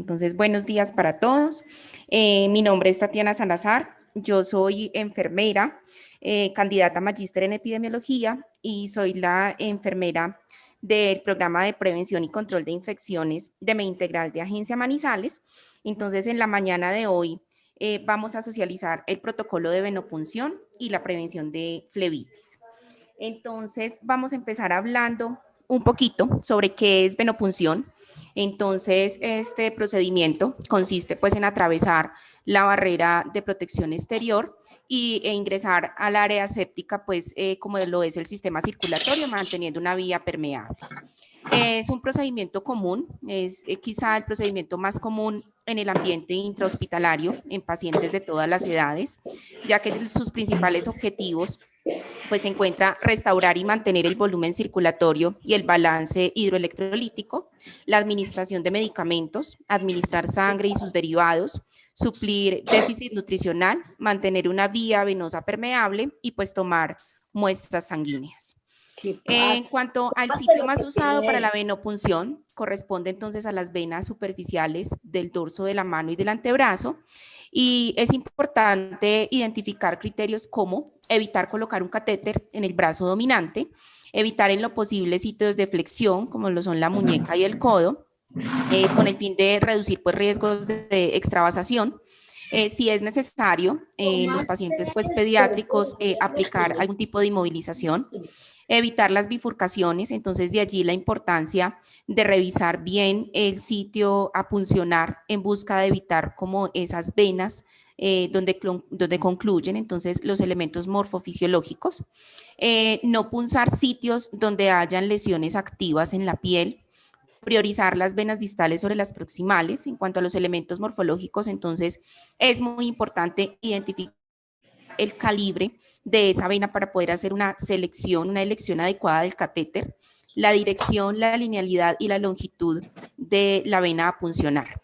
Entonces, buenos días para todos. Mi nombre es Tatiana Salazar. Yo soy enfermera, candidata a magíster en epidemiología y soy la enfermera del programa de prevención y control de infecciones de Medintegral de Agencia Manizales. Entonces, en la mañana de hoy vamos a socializar el protocolo de venopunción y la prevención de flebitis. Entonces, vamos a empezar hablando un poquito sobre qué es venopunción. Entonces, este procedimiento consiste pues en atravesar la barrera de protección exterior e ingresar al área séptica, pues como lo es el sistema circulatorio, manteniendo una vía permeable. Es un procedimiento común, es quizá el procedimiento más común en el ambiente intrahospitalario en pacientes de todas las edades, ya que sus principales objetivos pues se encuentra restaurar y mantener el volumen circulatorio y el balance hidroelectrolítico, la administración de medicamentos, administrar sangre y sus derivados, suplir déficit nutricional, mantener una vía venosa permeable y pues tomar muestras sanguíneas. En cuanto al sitio más usado para la venopunción, corresponde entonces a las venas superficiales del dorso de la mano y del antebrazo. Y es importante identificar criterios como evitar colocar un catéter en el brazo dominante, evitar en lo posible sitios de flexión, como lo son la muñeca y el codo, con el fin de reducir pues, riesgos de extravasación. Si es necesario en los pacientes pues, pediátricos aplicar algún tipo de inmovilización, evitar las bifurcaciones, entonces de allí la importancia de revisar bien el sitio a puncionar en busca de evitar como esas venas donde concluyen entonces los elementos morfofisiológicos, no punzar sitios donde hayan lesiones activas en la piel, priorizar las venas distales sobre las proximales. En cuanto a los elementos morfológicos, entonces es muy importante identificar el calibre de esa vena para poder hacer una selección, una elección adecuada del catéter, la dirección, la linealidad y la longitud de la vena a puncionar.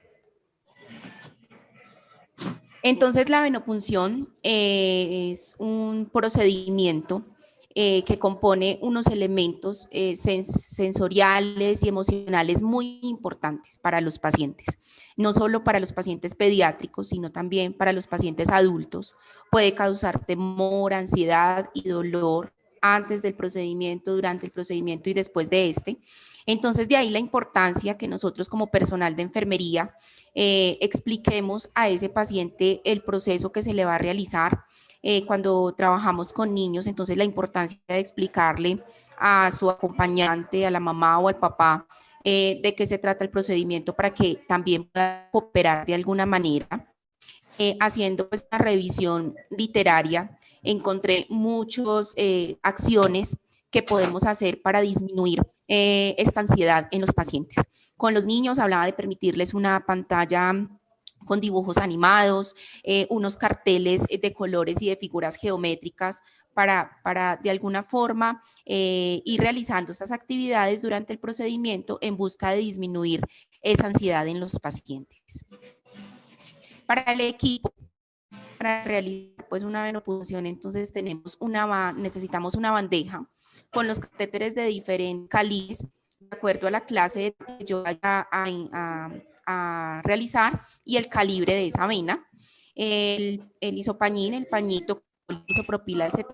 Entonces, la venopunción es un procedimiento que compone unos elementos sensoriales y emocionales muy importantes para los pacientes, no solo para los pacientes pediátricos, sino también para los pacientes adultos. Puede causar temor, ansiedad y dolor antes del procedimiento, durante el procedimiento y después de este. Entonces, de ahí la importancia que nosotros como personal de enfermería expliquemos a ese paciente el proceso que se le va a realizar cuando trabajamos con niños. Entonces, la importancia de explicarle a su acompañante, a la mamá o al papá, de qué se trata el procedimiento para que también pueda cooperar de alguna manera. Haciendo pues, una revisión literaria, encontré muchas acciones que podemos hacer para disminuir esta ansiedad en los pacientes. Con los niños hablaba de permitirles una pantalla con dibujos animados, unos carteles de colores y de figuras geométricas para de alguna forma ir realizando estas actividades durante el procedimiento en busca de disminuir esa ansiedad en los pacientes. Para el equipo, para realizar pues una venopunción, entonces necesitamos una bandeja con los catéteres de diferentes calibres, de acuerdo a la clase que yo vaya a realizar y el calibre de esa vena. El isopañín, el pañito el isopropila del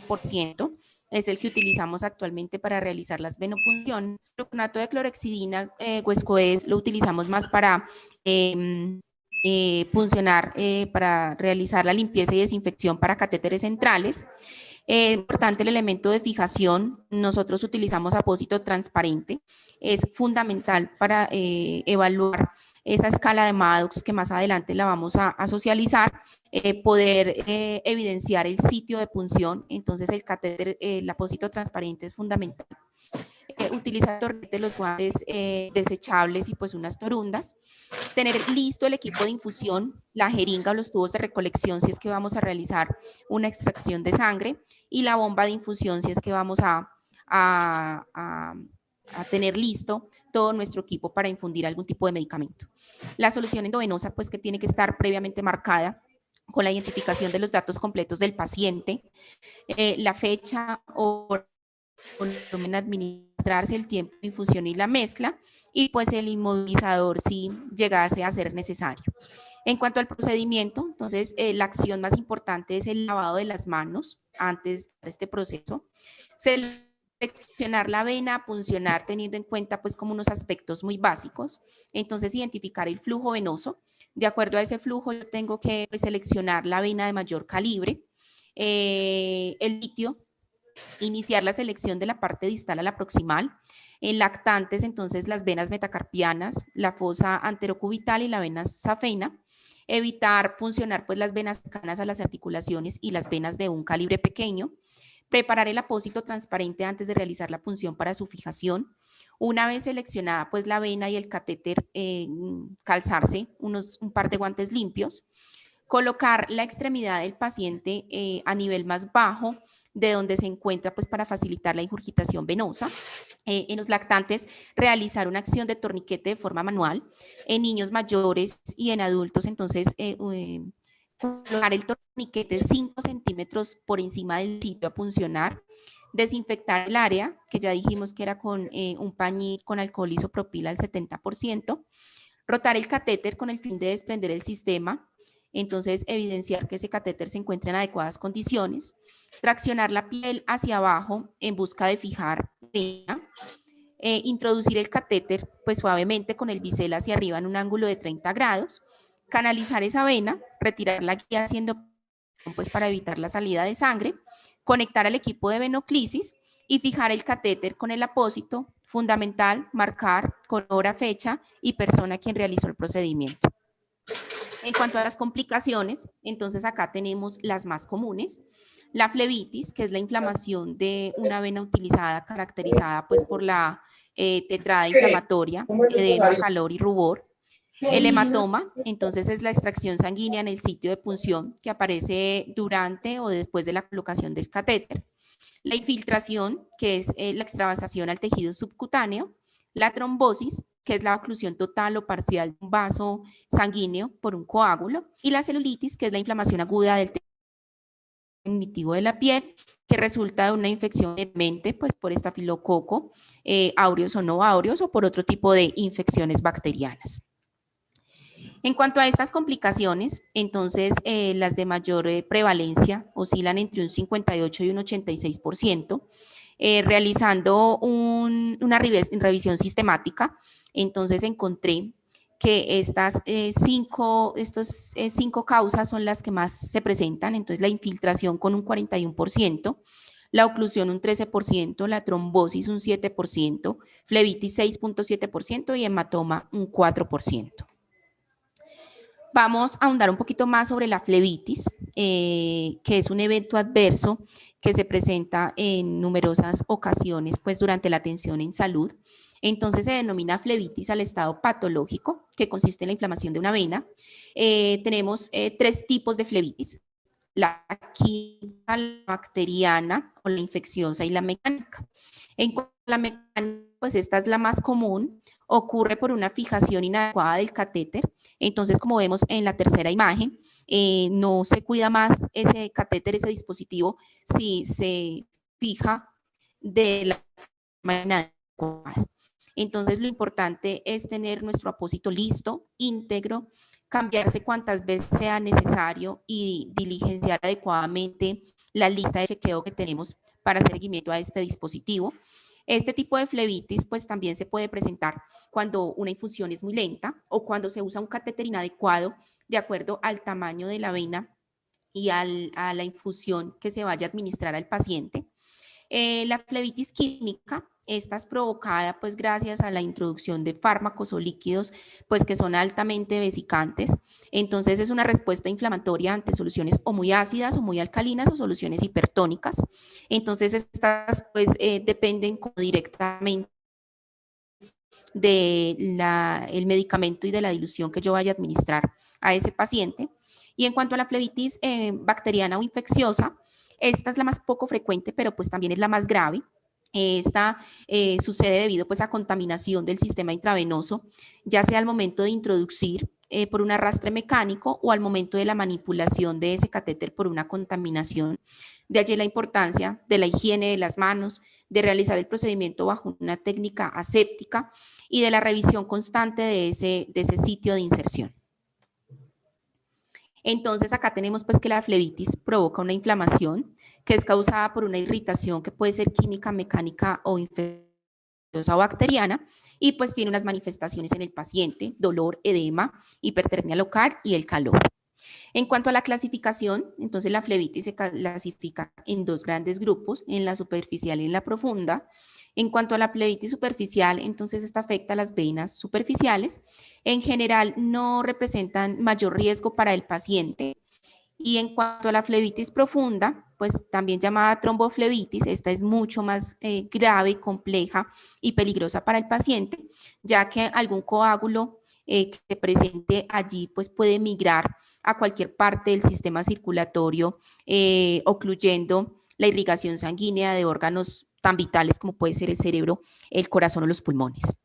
70%, es el que utilizamos actualmente para realizar las venopunciones. El cloronato de clorexidina o escoes lo utilizamos más para puncionar, para realizar la limpieza y desinfección para catéteres centrales. Importante el elemento de fijación, nosotros utilizamos apósito transparente, es fundamental para evaluar esa escala de Maddox que más adelante la vamos a socializar, poder evidenciar el sitio de punción. Entonces el catéter, el apósito transparente es fundamental. Utilizar torrete, los guantes desechables y pues unas torundas. Tener listo el equipo de infusión, la jeringa o los tubos de recolección si es que vamos a realizar una extracción de sangre y la bomba de infusión si es que vamos a, a tener listo todo nuestro equipo para infundir algún tipo de medicamento. La solución endovenosa pues que tiene que estar previamente marcada con la identificación de los datos completos del paciente, la fecha o volumen administrado administrarse el tiempo de infusión y la mezcla, y pues el inmovilizador si llegase a ser necesario. En cuanto al procedimiento, entonces la acción más importante es el lavado de las manos antes de este proceso. Seleccionar la vena, puncionar teniendo en cuenta pues como unos aspectos muy básicos. Entonces identificar el flujo venoso. De acuerdo a ese flujo yo tengo que pues, seleccionar la vena de mayor calibre. El litio, iniciar la selección de la parte distal a la proximal. En lactantes, entonces las venas metacarpianas, la fosa anterocubital y la vena safena. Evitar puncionar pues las venas cercanas a las articulaciones y las venas de un calibre pequeño. Preparar el apósito transparente antes de realizar la punción para su fijación. Una vez seleccionada pues la vena y el catéter, calzarse un par de guantes limpios. Colocar la extremidad del paciente a nivel más bajo de donde se encuentra pues para facilitar la ingurgitación venosa. En los lactantes, realizar una acción de torniquete de forma manual. En niños mayores y en adultos, entonces, colocar el torniquete 5 centímetros por encima del sitio a puncionar. Desinfectar el área, que ya dijimos que era con un pañil con alcohol isopropil al 70%. Rotar el catéter con el fin de desprender el sistema. Entonces, evidenciar que ese catéter se encuentra en adecuadas condiciones. Traccionar la piel hacia abajo en busca de fijar la vena. Introducir el catéter pues suavemente con el bisel hacia arriba en un ángulo de 30 grados. Canalizar esa vena, retirar la guía haciendo pues para evitar la salida de sangre. Conectar al equipo de venoclisis y fijar el catéter con el apósito. Fundamental, marcar con hora, fecha y persona quien realizó el procedimiento. En cuanto a las complicaciones, entonces acá tenemos las más comunes. La flebitis, que es la inflamación de una vena utilizada caracterizada pues por la tetrada inflamatoria, edema, calor y rubor. El hematoma, entonces es la extracción sanguínea en el sitio de punción que aparece durante o después de la colocación del catéter. La infiltración, que es la extravasación al tejido subcutáneo. La trombosis, que es la oclusión total o parcial de un vaso sanguíneo por un coágulo. Y la celulitis, que es la inflamación aguda del tejido cognitivo de la piel, que resulta de una infección mente, pues por estafilococo, aureus o no aureus, o por otro tipo de infecciones bacterianas. En cuanto a estas complicaciones, entonces las de mayor prevalencia oscilan entre un 58 y un 86%, realizando una revisión sistemática. Entonces encontré que estas cinco causas son las que más se presentan. Entonces la infiltración con un 41%, la oclusión un 13%, la trombosis un 7%, flebitis 6.7% y hematoma un 4%. Vamos a ahondar un poquito más sobre la flebitis, que es un evento adverso que se presenta en numerosas ocasiones pues, durante la atención en salud. Entonces se denomina flebitis al estado patológico, que consiste en la inflamación de una vena. Tenemos tres tipos de flebitis: la química, la bacteriana o la infecciosa y la mecánica. En cuanto a la mecánica, pues esta es la más común, ocurre por una fijación inadecuada del catéter. Entonces, como vemos en la tercera imagen, no se cuida más ese catéter, ese dispositivo, si se fija de la forma inadecuada. Entonces, lo importante es tener nuestro apósito listo, íntegro, cambiarse cuantas veces sea necesario y diligenciar adecuadamente la lista de chequeo que tenemos para hacer seguimiento a este dispositivo. Este tipo de flebitis pues también se puede presentar cuando una infusión es muy lenta o cuando se usa un catéter inadecuado de acuerdo al tamaño de la vena y a la infusión que se vaya a administrar al paciente. La flebitis química, esta es provocada pues gracias a la introducción de fármacos o líquidos pues que son altamente vesicantes. Entonces es una respuesta inflamatoria ante soluciones o muy ácidas o muy alcalinas o soluciones hipertónicas. Entonces estas pues dependen directamente del medicamento y de la dilución que yo vaya a administrar a ese paciente. Y en cuanto a la flebitis bacteriana o infecciosa, esta es la más poco frecuente, pero pues también es la más grave. Esta sucede debido pues a contaminación del sistema intravenoso, ya sea al momento de introducir por un arrastre mecánico o al momento de la manipulación de ese catéter por una contaminación. De allí la importancia de la higiene de las manos, de realizar el procedimiento bajo una técnica aséptica y de la revisión constante de ese sitio de inserción. Entonces acá tenemos pues que la flebitis provoca una inflamación que es causada por una irritación que puede ser química, mecánica o infecciosa o bacteriana, y pues tiene unas manifestaciones en el paciente: dolor, edema, hipertermia local y el calor. En cuanto a la clasificación, entonces la flebitis se clasifica en dos grandes grupos, en la superficial y en la profunda. En cuanto a la flebitis superficial, entonces esta afecta a las venas superficiales. En general no representan mayor riesgo para el paciente. Y en cuanto a la flebitis profunda, pues también llamada tromboflebitis, esta es mucho más grave, compleja y peligrosa para el paciente, ya que algún coágulo que se presente allí pues puede migrar a cualquier parte del sistema circulatorio, ocluyendo la irrigación sanguínea de órganos tan vitales como puede ser el cerebro, el corazón o los pulmones.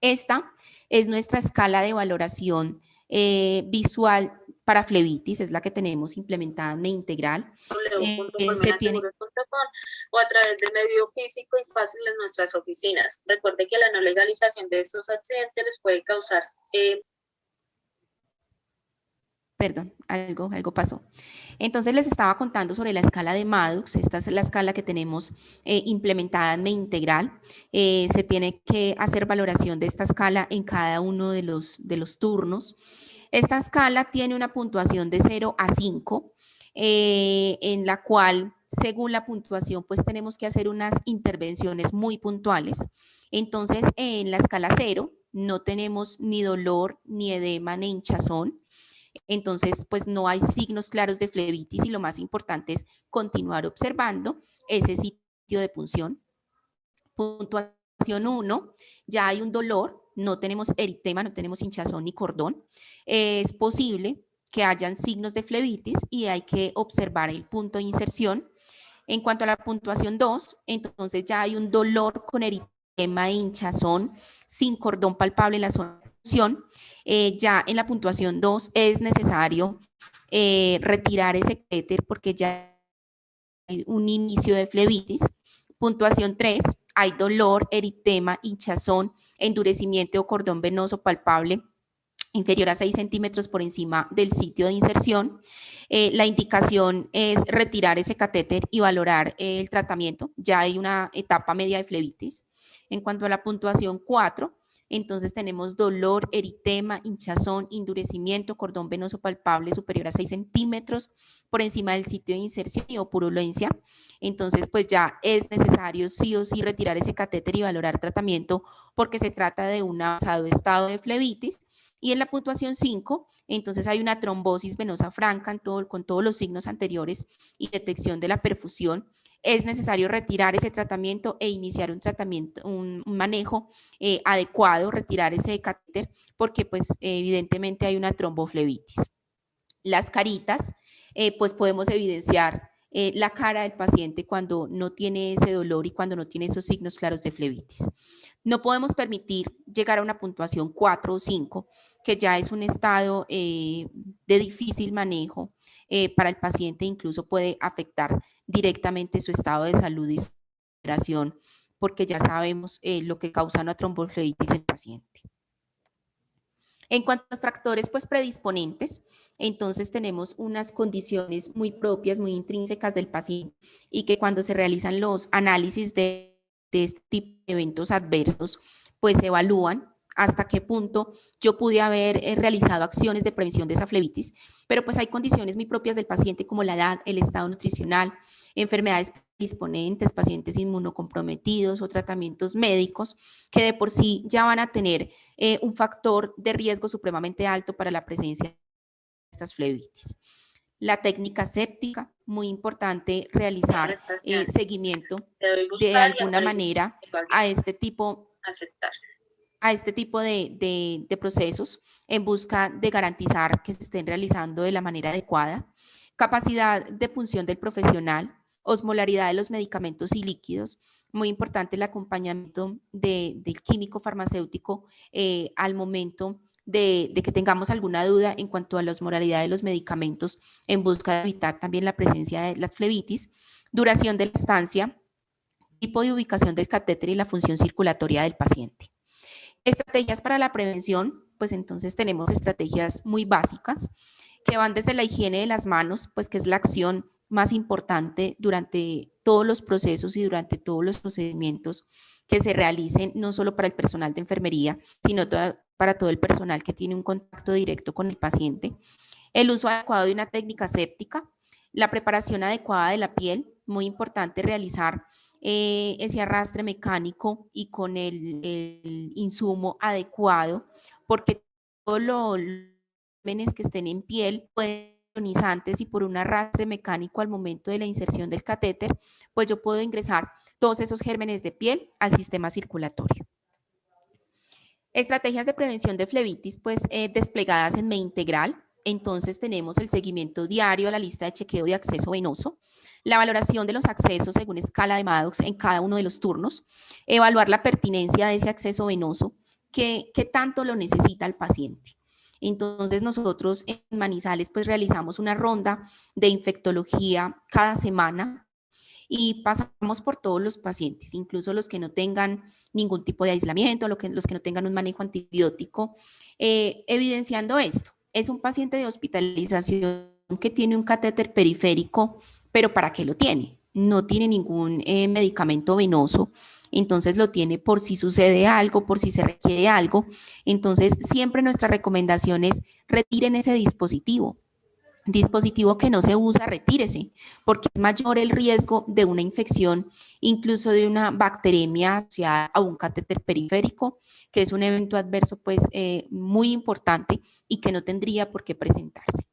Esta es nuestra escala de valoración visual para flebitis, es la que tenemos implementada en Integral. Se tiene o a través de medio físico y fácil en nuestras oficinas. Recuerde que la no legalización de estos accidentes les puede causar perdón, algo pasó. Entonces les estaba contando sobre la escala de Maddux. Esta es la escala que tenemos implementada en Integral. Se tiene que hacer valoración de esta escala en cada uno de los turnos. Esta escala tiene una puntuación de 0 a 5, en la cual, según la puntuación, pues tenemos que hacer unas intervenciones muy puntuales. Entonces, en la escala 0 no tenemos ni dolor, ni edema, ni hinchazón. Entonces, pues no hay signos claros de flebitis y lo más importante es continuar observando ese sitio de punción. Puntuación 1, ya hay un dolor, no tenemos eritema, no tenemos hinchazón ni cordón. Es posible que hayan signos de flebitis y hay que observar el punto de inserción. En cuanto a la puntuación 2, entonces ya hay un dolor con eritema e hinchazón sin cordón palpable en la zona de punción. Ya en la puntuación 2 es necesario retirar ese catéter porque ya hay un inicio de flebitis. Puntuación 3, hay dolor, eritema, hinchazón, endurecimiento o cordón venoso palpable inferior a 6 centímetros por encima del sitio de inserción. La indicación es retirar ese catéter y valorar el tratamiento. Ya hay una etapa media de flebitis. En cuanto a la puntuación 4, entonces tenemos dolor, eritema, hinchazón, endurecimiento, cordón venoso palpable superior a 6 centímetros por encima del sitio de inserción o purulencia. Entonces, pues ya es necesario sí o sí retirar ese catéter y valorar tratamiento porque se trata de un avanzado estado de flebitis. Y en la puntuación 5, entonces hay una trombosis venosa franca con todos los signos anteriores y detección de la perfusión. Es necesario retirar ese tratamiento e iniciar un tratamiento, un manejo adecuado, retirar ese catéter, porque pues evidentemente hay una tromboflebitis. Las caritas, pues podemos evidenciar la cara del paciente cuando no tiene ese dolor y cuando no tiene esos signos claros de flebitis. No podemos permitir llegar a una puntuación 4 o 5, que ya es un estado de difícil manejo para el paciente, incluso puede afectar directamente su estado de salud y su recuperación, porque ya sabemos lo que causa una tromboflebitis en el paciente. En cuanto a los factores pues, predisponentes, entonces tenemos unas condiciones muy propias, muy intrínsecas del paciente y que cuando se realizan los análisis de este tipo de eventos adversos, pues se evalúan hasta qué punto yo pude haber realizado acciones de prevención de esa flebitis, pero pues hay condiciones muy propias del paciente como la edad, el estado nutricional, enfermedades disponentes, pacientes inmunocomprometidos o tratamientos médicos que de por sí ya van a tener un factor de riesgo supremamente alto para la presencia de estas flebitis. La técnica séptica, muy importante realizar seguimiento de alguna manera a este tipo de procesos en busca de garantizar que se estén realizando de la manera adecuada. Capacidad de punción del profesional, osmolaridad de los medicamentos y líquidos, muy importante el acompañamiento del químico farmacéutico al momento de que tengamos alguna duda en cuanto a la osmolaridad de los medicamentos en busca de evitar también la presencia de las flebitis, duración de la estancia, tipo de ubicación del catéter y la función circulatoria del paciente. Estrategias para la prevención, pues entonces tenemos estrategias muy básicas que van desde la higiene de las manos, pues que es la acción más importante durante todos los procesos y durante todos los procedimientos que se realicen, no solo para el personal de enfermería, sino para todo el personal que tiene un contacto directo con el paciente. El uso adecuado de una técnica séptica, la preparación adecuada de la piel, muy importante realizar ese arrastre mecánico y con el insumo adecuado, porque todos los gérmenes que estén en piel pueden ionizantes y por un arrastre mecánico al momento de la inserción del catéter, pues yo puedo ingresar todos esos gérmenes de piel al sistema circulatorio. Estrategias de prevención de flebitis, pues desplegadas en MedIntegral. Entonces tenemos el seguimiento diario a la lista de chequeo de acceso venoso, la valoración de los accesos según escala de Maddox en cada uno de los turnos, evaluar la pertinencia de ese acceso venoso, qué tanto lo necesita el paciente. Entonces nosotros en Manizales pues realizamos una ronda de infectología cada semana y pasamos por todos los pacientes, incluso los que no tengan ningún tipo de aislamiento, los que no tengan un manejo antibiótico, evidenciando esto. Es un paciente de hospitalización que tiene un catéter periférico, pero ¿para qué lo tiene? No tiene ningún medicamento venoso, entonces lo tiene por si sucede algo, por si se requiere algo. Entonces, siempre nuestra recomendación es retiren ese dispositivo que no se usa, retírese, porque es mayor el riesgo de una infección, incluso de una bacteremia asociada a un catéter periférico, que es un evento adverso pues muy importante y que no tendría por qué presentarse.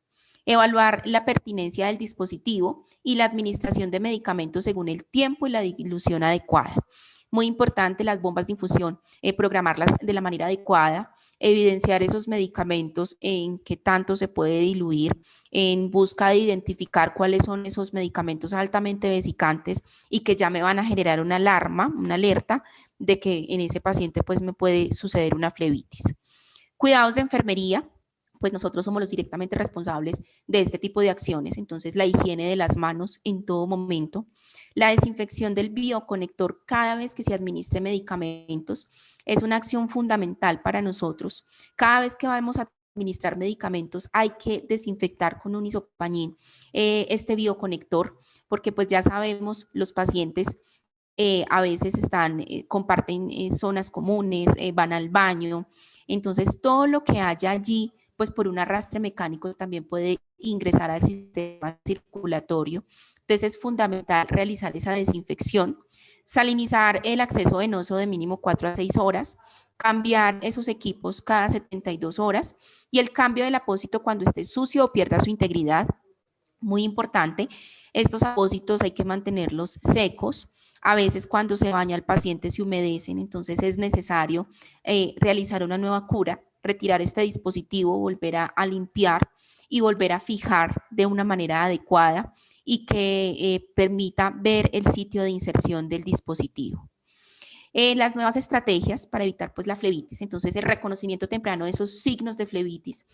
Evaluar la pertinencia del dispositivo y la administración de medicamentos según el tiempo y la dilución adecuada. Muy importante las bombas de infusión, programarlas de la manera adecuada, evidenciar esos medicamentos en qué tanto se puede diluir, en busca de identificar cuáles son esos medicamentos altamente vesicantes y que ya me van a generar una alarma, una alerta de que en ese paciente pues me puede suceder una flebitis. Cuidados de enfermería, pues nosotros somos los directamente responsables de este tipo de acciones, entonces la higiene de las manos en todo momento, la desinfección del bioconector cada vez que se administre medicamentos, es una acción fundamental para nosotros. Cada vez que vamos a administrar medicamentos hay que desinfectar con un isopañín este bioconector, porque pues ya sabemos los pacientes a veces comparten zonas comunes, van al baño, entonces todo lo que haya allí, pues por un arrastre mecánico también puede ingresar al sistema circulatorio. Entonces es fundamental realizar esa desinfección, salinizar el acceso venoso de mínimo 4 a 6 horas, cambiar esos equipos cada 72 horas y el cambio del apósito cuando esté sucio o pierda su integridad. Muy importante, estos apósitos hay que mantenerlos secos. A veces cuando se baña el paciente se humedecen, entonces es necesario realizar una nueva cura, retirar este dispositivo, volver a limpiar y volver a fijar de una manera adecuada y que permita ver el sitio de inserción del dispositivo. Las nuevas estrategias para evitar pues la flebitis, entonces el reconocimiento temprano de esos signos de flebitis.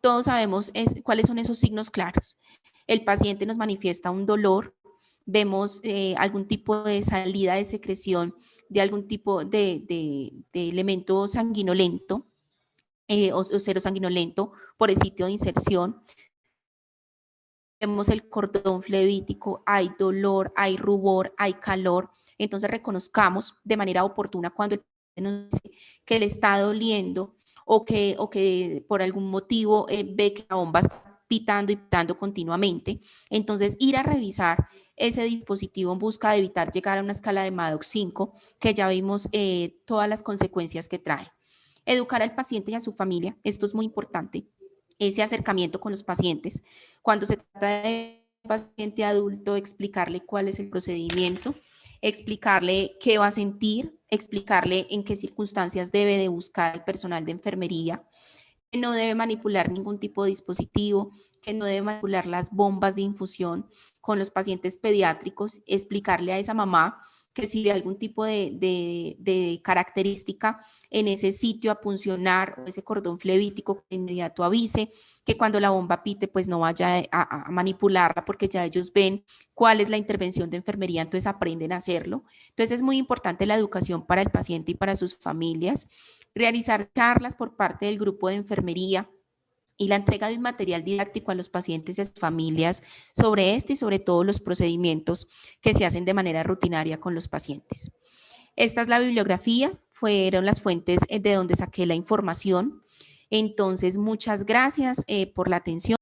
Todos sabemos cuáles son esos signos claros. El paciente nos manifiesta un dolor, vemos algún tipo de salida de secreción de algún tipo de elemento sanguinolento o serosanguinolento por el sitio de inserción. Vemos el cordón flebítico, hay dolor, hay rubor, hay calor. Entonces reconozcamos de manera oportuna cuando el paciente nos dice que le está doliendo o que por algún motivo ve que la bomba está pitando y pitando continuamente. Entonces ir a revisar ese dispositivo en busca de evitar llegar a una escala de Maddox 5, que ya vimos todas las consecuencias que trae. Educar al paciente y a su familia, esto es muy importante, ese acercamiento con los pacientes. Cuando se trata de un paciente adulto, explicarle cuál es el procedimiento, explicarle qué va a sentir, explicarle en qué circunstancias debe de buscar el personal de enfermería, que no debe manipular ningún tipo de dispositivo, que no debe manipular las bombas de infusión con los pacientes pediátricos, explicarle a esa mamá que si ve algún tipo de característica en ese sitio a puncionar o ese cordón flevítico, que de inmediato avise, que cuando la bomba pite, pues no vaya a manipularla, porque ya ellos ven cuál es la intervención de enfermería, entonces aprenden a hacerlo. Entonces es muy importante la educación para el paciente y para sus familias, realizar charlas por parte del grupo de enfermería y la entrega de un material didáctico a los pacientes y a sus familias sobre este y sobre todos los procedimientos que se hacen de manera rutinaria con los pacientes. Esta es la bibliografía, fueron las fuentes de donde saqué la información. Entonces, muchas gracias por la atención.